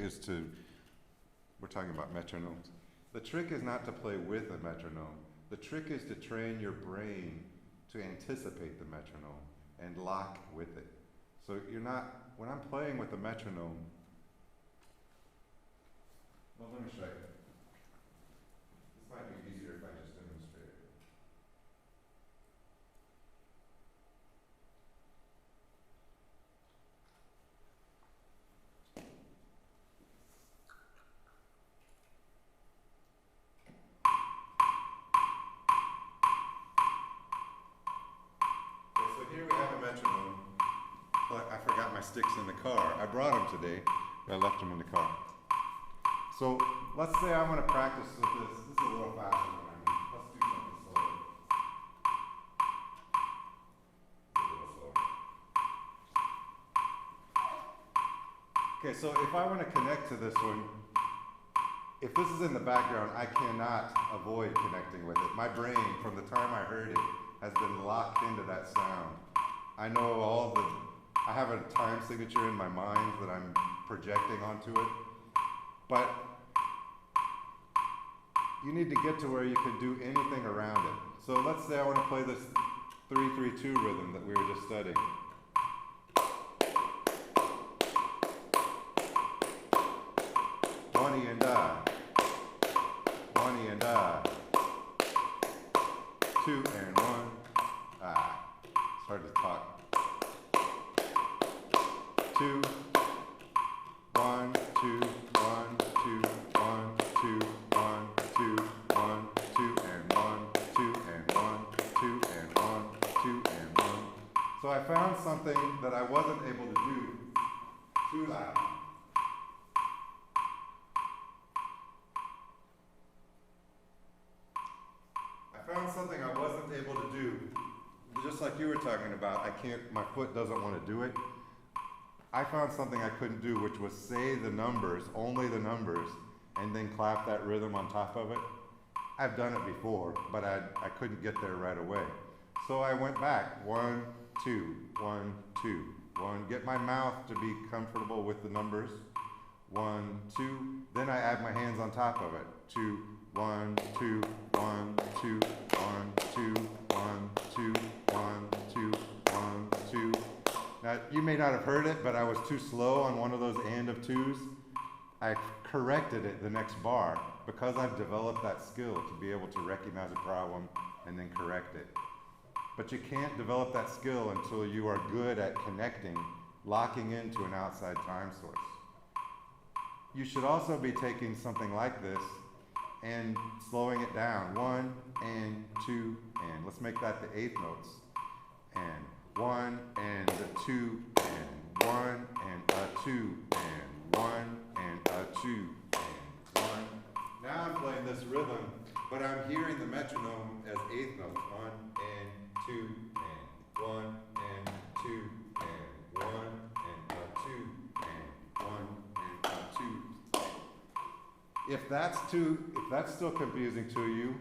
is to, we're talking about metronomes. The trick is not to play with a metronome. The trick is to train your brain to anticipate the metronome and lock with it. So you're not, when I'm playing with a metronome, well, let me show you. This might be easier if I just demonstrate it. Okay, so here we have a metronome, but I forgot my sticks in the car. I brought them today, but I left them in the car. So let's say I want to practice with this. This is a little faster than I mean. Let's do something slower. A little slower. Okay, so if I want to connect to this one, if this is in the background, I cannot avoid connecting with it. My brain, from the time I heard it, has been locked into that sound. I know I have a time signature in my mind that I'm projecting onto it. But you need to get to where you can do anything around it. So let's say I want to play this 3-3-2 rhythm that we were just studying. One and I, one and I, two and one. It's hard to talk. 2, 1, 2, 1, 2, 1, 2, 1, 2, 1, 2 and 1, 2 and 1, 2 and 1, 2 and 1. So I found something that I wasn't able to do too loud. I found something I wasn't able to do, just like you were talking about. My foot doesn't want to do it. I found something I couldn't do, which was say the numbers, only the numbers, and then clap that rhythm on top of it. I've done it before, but I couldn't get there right away. So I went back, 1, 2, 1, 2, 1, get my mouth to be comfortable with the numbers, 1, 2, then I add my hands on top of it, 2, 1, 2, 1, 2, 1, 2, 1, 2, 1, 2, 1, 2. Now, you may not have heard it, but I was too slow on one of those and of twos. I corrected it the next bar because I've developed that skill to be able to recognize a problem and then correct it. But you can't develop that skill until you are good at connecting, locking into an outside time source. You should also be taking something like this and slowing it down. 1 and 2 and. Let's make that the eighth notes. And 1 and a 2 and 1 and a 2 and 1 and a 2 and 1. Now I'm playing this rhythm, but I'm hearing the metronome as eighth notes. 1 and 2 and 1 and 2 and 1 and a 2 and 1 and a 2. If that's still confusing to you,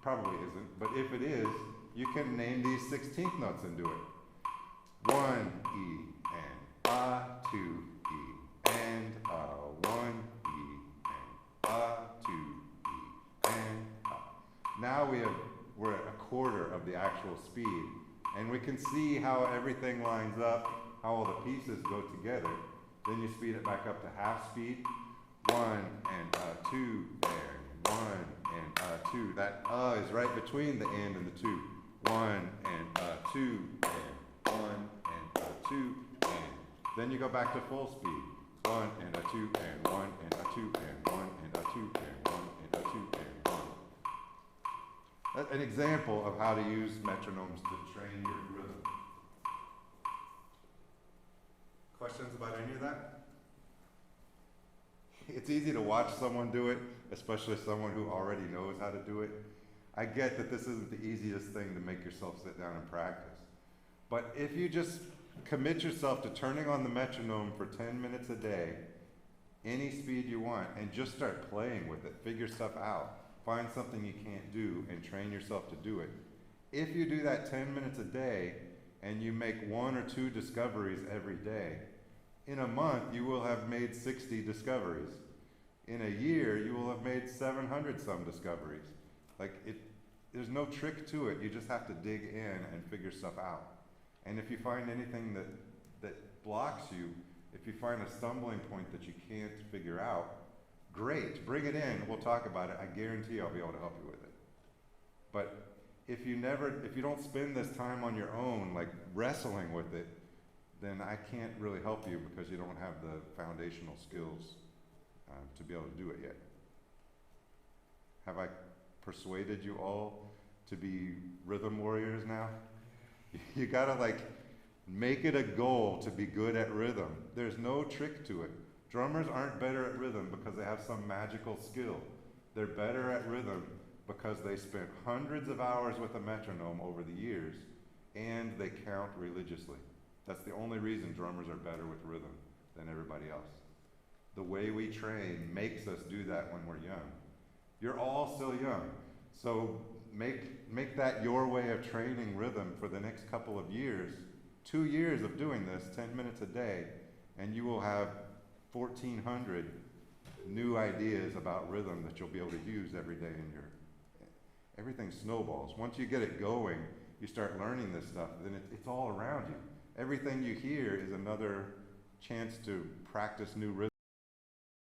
probably isn't, but if it is, you can name these 16th notes and do it. 1 E and A, 2 E and A, 1 E and A, 2 E and A. Now we're at a quarter of the actual speed, and we can see how everything lines up, how all the pieces go together. Then you speed it back up to half speed. 1 and a 2 and 1 and a 2. That is right between the and the 2. 1 and a 2 and 1 and a 2 and. Then you go back to full speed. 1 and a 2 and 1 and a 2 and 1 and a 2 and 1 and a 2 and 1. That's an example of how to use metronomes to train your rhythm. Questions about any of that? It's easy to watch someone do it, especially someone who already knows how to do it. I get that this isn't the easiest thing to make yourself sit down and practice. But if you just commit yourself to turning on the metronome for 10 minutes a day, any speed you want, and just start playing with it, figure stuff out, find something you can't do and train yourself to do it. If you do that 10 minutes a day and you make 1 or 2 discoveries every day, In a month, you will have made 60 discoveries. In a year, you will have made 700 some discoveries. Like there's no trick to it. You just have to dig in and figure stuff out. And if you find anything that blocks you, if you find a stumbling point that you can't figure out, great, bring it in, we'll talk about it. I guarantee I'll be able to help you with it. But if you don't spend this time on your own, like wrestling with it, then I can't really help you because you don't have the foundational skills to be able to do it yet. Have I persuaded you all to be rhythm warriors now? You gotta make it a goal to be good at rhythm. There's no trick to it. Drummers aren't better at rhythm because they have some magical skill. They're better at rhythm because they spent hundreds of hours with a metronome over the years and they count religiously. That's the only reason drummers are better with rhythm than everybody else. The way we train makes us do that when we're young. You're all still young, so make that your way of training rhythm for the next couple of years. 2 years of doing this, 10 minutes a day, and you will have 1,400 new ideas about rhythm that you'll be able to use every day in everything snowballs. Once you get it going, you start learning this stuff, then it's all around you. Everything you hear is another chance to practice new rhythm.